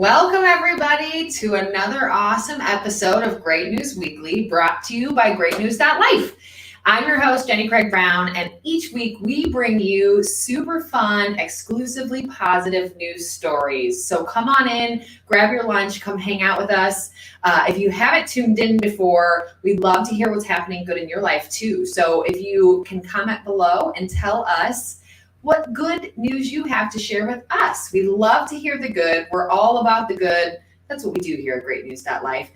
Welcome, everybody, to another awesome episode of Great News Weekly, brought to you by greatnews.life. I'm your host, Jenny Craig Brown, and each week we bring you super fun, exclusively positive news stories. So come on in, grab your lunch, come hang out with us. If you haven't tuned in before, we'd love to hear what's happening good in your life too. So if you can comment below and tell us what good news you have to share with us. We love to hear the good. We're all about the good. That's what we do here at greatnews.life.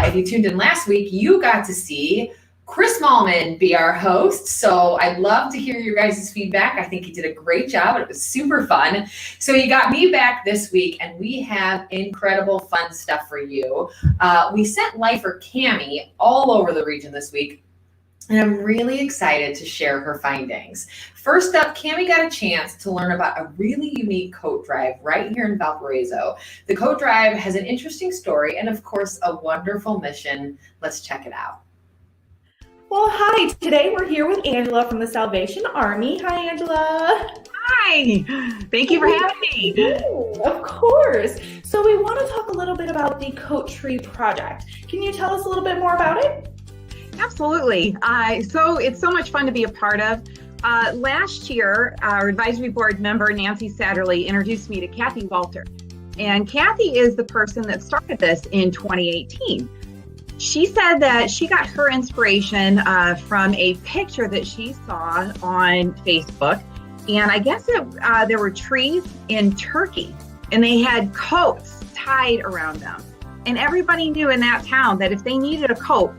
If you tuned in last week, you got to see Chris Mallman be our host. So I'd love to hear your guys' feedback. I think he did a great job and it was super fun. So you got me back this week and we have incredible fun stuff for you. We sent Lifer Cammie all over the region this week. And I'm really excited to share her findings. First up, Cammie got a chance to learn about a really unique coat drive right here in Valparaiso. The coat drive has an interesting story and, of course, a wonderful mission. Let's check it out. Well, hi. Today we're here with Angela from the Salvation Army. Hi, Angela. Hi. Thank you for having me. Of course. So we want to talk a little bit about the Coat Tree Project. Can you tell us a little bit more about it? Absolutely. So it's so much fun to be a part of. Last year, our advisory board member, Nancy Satterley, introduced me to Kathy Walter. And Kathy is the person that started this in 2018. She said that she got her inspiration from a picture that she saw on Facebook. And I guess there were trees in Turkey and they had coats tied around them. And everybody knew in that town that if they needed a coat,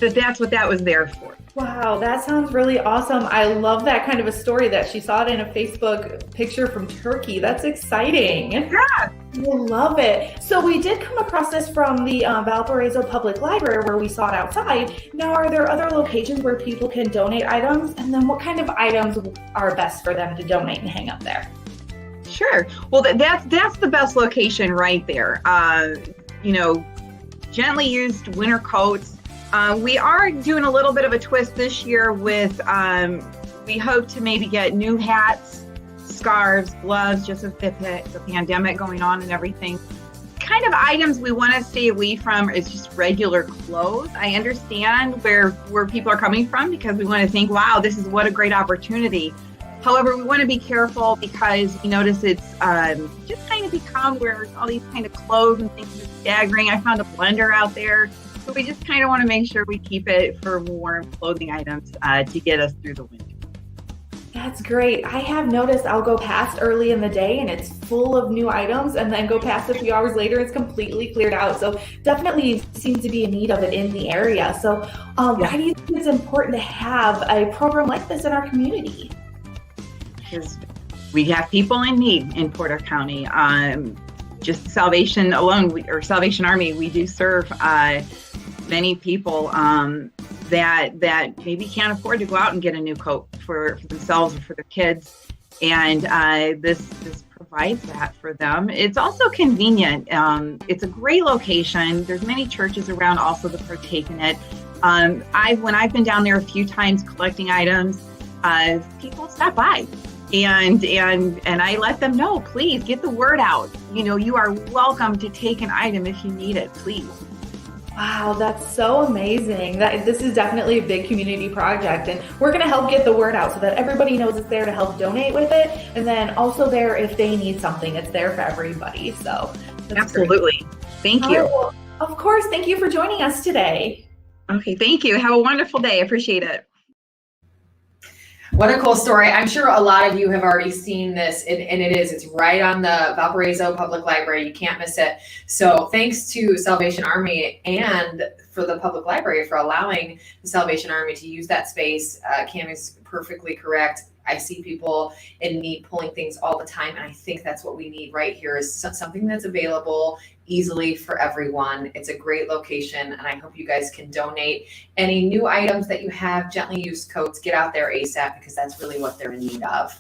that's what that was there for. Wow, that sounds really awesome. I love that kind of a story that she saw it in a Facebook picture from Turkey. That's exciting. Yeah. I love it. So we did come across this from the Valparaiso Public Library where we saw it outside. Now, are there other locations where people can donate items? And then what kind of items are best for them to donate and hang up there? Sure. Well, that's the best location right there. Gently used winter coats. We are doing a little bit of a twist this year with, we hope to maybe get new hats, scarves, gloves, just with the pandemic going on and everything. Kind of items we want to stay away from is just regular clothes. I understand where people are coming from because we want to think, wow, this is what a great opportunity. However, we want to be careful because we notice it's just kind of become where all these kind of clothes and things are staggering. I found a blender out there. So we just kind of want to make sure we keep it for warm clothing items to get us through the winter. That's great. I have noticed I'll go past early in the day and it's full of new items and then go past a few hours later, it's completely cleared out. So definitely seems to be in need of it in the area. So why do you think it's important to have a program like this in our community? Because we have people in need in Porte County. Just Salvation alone, or Salvation Army, we do serve many people that maybe can't afford to go out and get a new coat for themselves or for their kids. And this provides that for them. It's also convenient. It's a great location. There's many churches around also that partake in it. When I've been down there a few times collecting items, people stop by. And I let them know, please get the word out. You are welcome to take an item if you need it, please. Wow, that's so amazing. This is definitely a big community project, and we're going to help get the word out so that everybody knows it's there to help donate with it, and then also there if they need something, it's there for everybody. So absolutely. Great. Thank you. Well, of course, thank you for joining us today. Okay, thank you. Have a wonderful day. I appreciate it. What a cool story. I'm sure a lot of you have already seen this, and it's right on the Valparaiso Public Library. You can't miss it. So thanks to Salvation Army and for the Public Library for allowing the Salvation Army to use that space. Cammie's perfectly correct. I see people in need pulling things all the time, and I think that's what we need right here is something that's available easily for everyone. It's a great location, and I hope you guys can donate any new items that you have, gently used coats, get out there ASAP because that's really what they're in need of.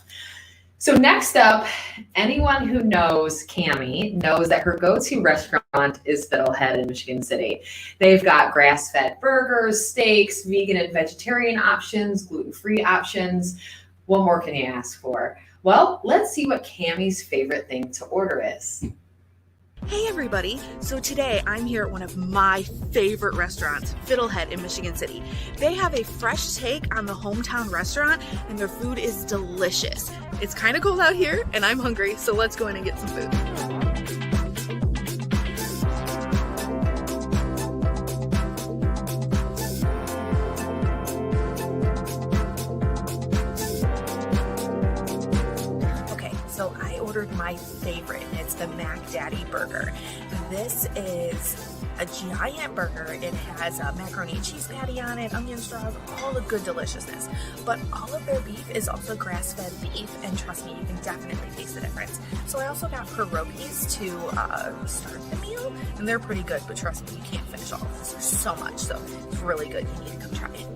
So next up, anyone who knows Cammie knows that her go-to restaurant is Fiddlehead in Michigan City. They've got grass-fed burgers, steaks, vegan and vegetarian options, gluten-free options. What more can you ask for? Well, let's see what Cammie's favorite thing to order is. Hey everybody! So today I'm here at one of my favorite restaurants, Fiddlehead in Michigan City. They have a fresh take on the hometown restaurant and their food is delicious. It's kind of cold out here and I'm hungry, so let's go in and get some food. So I ordered my favorite, and it's the Mac Daddy burger. This is a giant burger. It has a macaroni and cheese patty on it, onion straws, all the good deliciousness. But all of their beef is also grass-fed beef, and trust me, you can definitely taste the difference. So I also got pierogies to start the meal, and they're pretty good, but trust me, you can't finish all of this. There's so much, so it's really good. You need to come try it.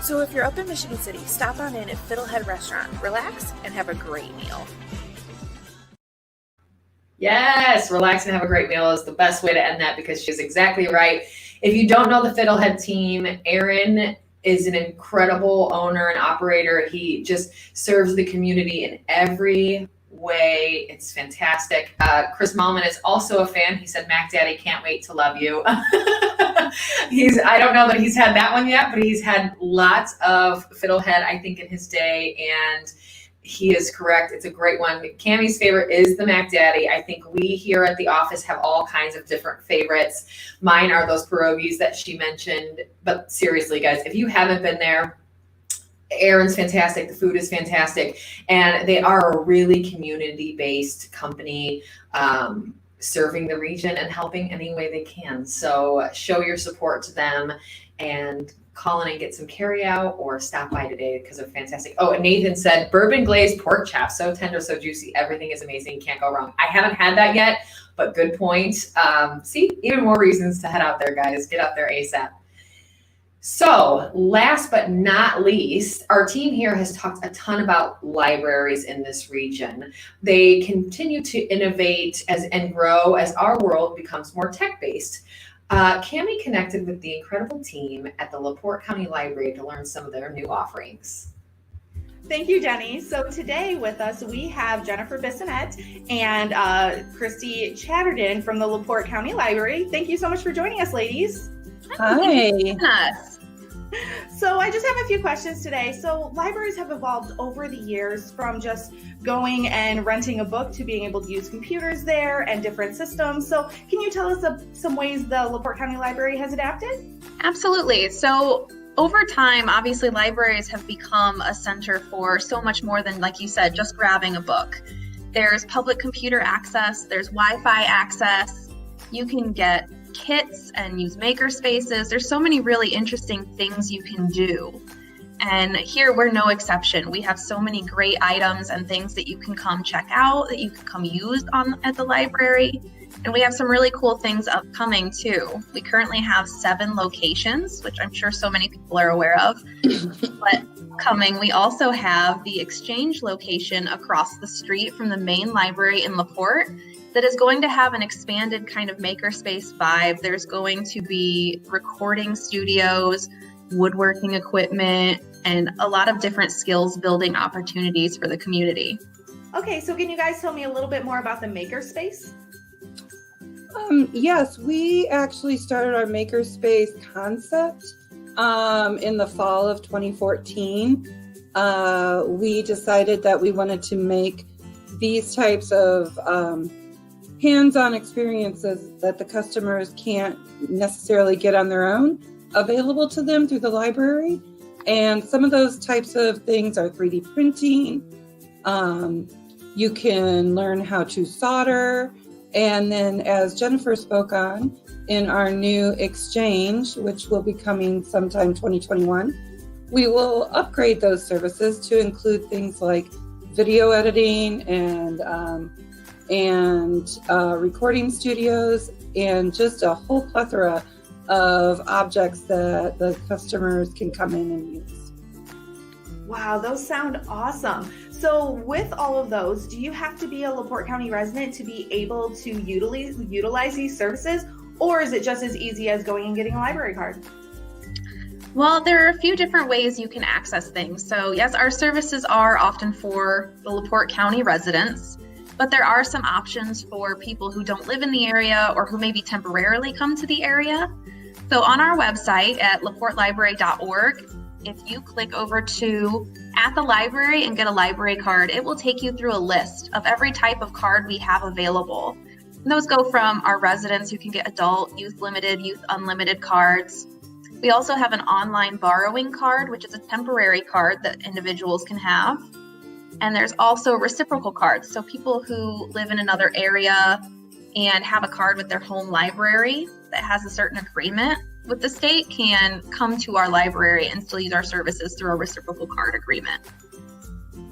So if you're up in Michigan City, stop on in at Fiddlehead Restaurant, relax, and have a great meal. Yes, relax and have a great meal is the best way to end that because she's exactly right. If you don't know the Fiddlehead team, Aaron is an incredible owner and operator. He just serves the community in every way. It's fantastic. Chris Malman is also a fan. He said, Mac Daddy, can't wait to love you. I don't know that he's had that one yet, but he's had lots of Fiddlehead, I think, in his day, and he is correct. It's a great one. Cammie's favorite is the Mac Daddy. I think we here at the office have all kinds of different favorites. Mine are those pierogies that she mentioned, but seriously, guys, if you haven't been there, Aaron's fantastic. The food is fantastic. And they are a really community-based company serving the region and helping any way they can. So show your support to them and call in and get some carry out or stop by today because they're fantastic. Oh, and Nathan said bourbon glazed pork chop. So tender, so juicy. Everything is amazing. Can't go wrong. I haven't had that yet, but good point. See, even more reasons to head out there, guys. Get out there ASAP. So last but not least, our team here has talked a ton about libraries in this region. They continue to innovate and grow as our world becomes more tech-based. Cammie connected with the incredible team at the Porte County Library to learn some of their new offerings. Thank you, Jenny. So today with us, we have Jennifer Bissonette and Christy Chatterton from the Porte County Library. Thank you so much for joining us, ladies. Hi. So I just have a few questions today. So libraries have evolved over the years from just going and renting a book to being able to use computers there and different systems. So can you tell us some ways the LaPorte County Library has adapted? Absolutely. So over time, obviously libraries have become a center for so much more than, like you said, just grabbing a book. There's public computer access, there's Wi-Fi access, you can get kits and use maker spaces. There's so many really interesting things you can do. And here we're no exception. We have so many great items and things that you can come check out, that you can come use at the library. And we have some really cool things upcoming too. We currently have 7 locations, which I'm sure so many people are aware of. But coming, we also have the Exchange location across the street from the main library in LaPorte that is going to have an expanded kind of makerspace vibe. There's going to be recording studios, woodworking equipment, and a lot of different skills building opportunities for the community. Okay, so can you guys tell me a little bit more about the makerspace? Yes, we actually started our makerspace concept in the fall of 2014. We decided that we wanted to make these types of hands-on experiences that the customers can't necessarily get on their own available to them through the library. And some of those types of things are 3D printing. You can learn how to solder. And then, as Jennifer spoke on, in our new Exchange, which will be coming sometime 2021, we will upgrade those services to include things like video editing and recording studios, and just a whole plethora of objects that the customers can come in and use. Wow, those sound awesome. So with all of those, do you have to be a LaPorte County resident to be able to utilize these services? Or is it just as easy as going and getting a library card? Well, there are a few different ways you can access things. So yes, our services are often for the LaPorte County residents, but there are some options for people who don't live in the area or who maybe temporarily come to the area. So on our website at laportelibrary.org, if you click over to at the library and get a library card, it will take you through a list of every type of card we have available. And those go from our residents who can get adult, youth limited, youth unlimited cards. We also have an online borrowing card, which is a temporary card that individuals can have. And there's also reciprocal cards. So people who live in another area and have a card with their home library that has a certain agreement with the state can come to our library and still use our services through a reciprocal card agreement.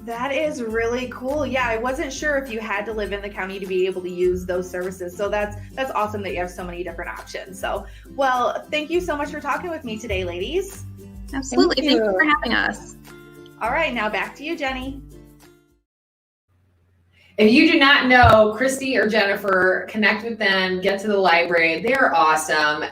That is really cool. Yeah, I wasn't sure if you had to live in the county to be able to use those services. So that's awesome that you have so many different options. So, well, thank you so much for talking with me today, ladies. Absolutely. Thank you for having us. All right, now back to you, Jenny. If you do not know Christy or Jennifer, connect with them, get to the library. They're awesome,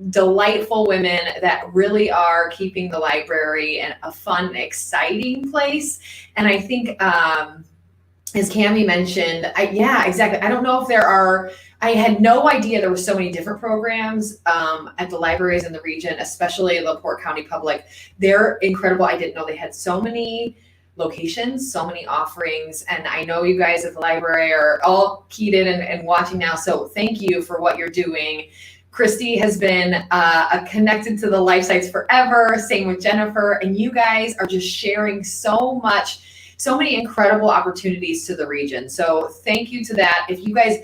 delightful women that really are keeping the library a fun, exciting place. And I think, as Cammie mentioned, yeah, exactly. I don't know if I had no idea there were so many different programs at the libraries in the region, especially LaPorte County Public. They're incredible. I didn't know they had so many locations, so many offerings. And I know you guys at the library are all keyed in and watching now. So thank you for what you're doing. Christy has been connected to the Life Sites forever. Same with Jennifer. And you guys are just sharing so many incredible opportunities to the region. So thank you to that. If you guys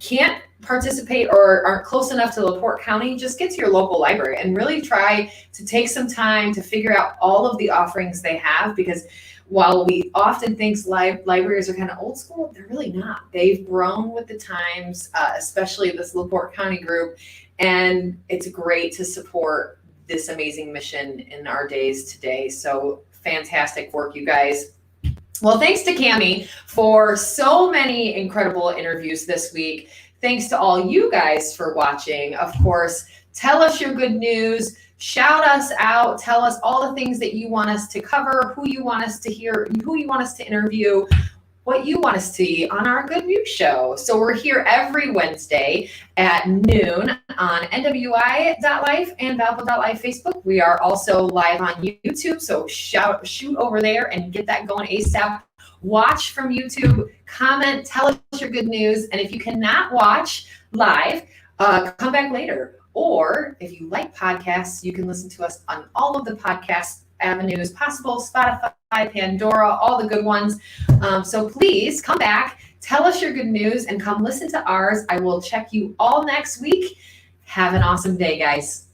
can't participate or aren't close enough to LaPorte County, just get to your local library and really try to take some time to figure out all of the offerings they have, because while we often think libraries are kind of old school, they're really not. They've grown with the times, especially this LaPorte County group, and it's great to support this amazing mission in our days today. So fantastic work, you guys. Well, thanks to Cammie for so many incredible interviews this week. Thanks to all you guys for watching. Of course, tell us your good news. Shout us out. Tell us all the things that you want us to cover, who you want us to hear, who you want us to interview, what you want to see on our Good News Show. So we're here every Wednesday at noon on NWI.life and Valpo.life Facebook. We are also live on YouTube, so shoot over there and get that going ASAP. Watch from YouTube, comment, tell us your good news. And if you cannot watch live, come back later. Or if you like podcasts, you can listen to us on all of the podcast avenues possible, Spotify, Pandora, all the good ones. So please come back, tell us your good news, and come listen to ours. I will check you all next week. Have an awesome day, guys.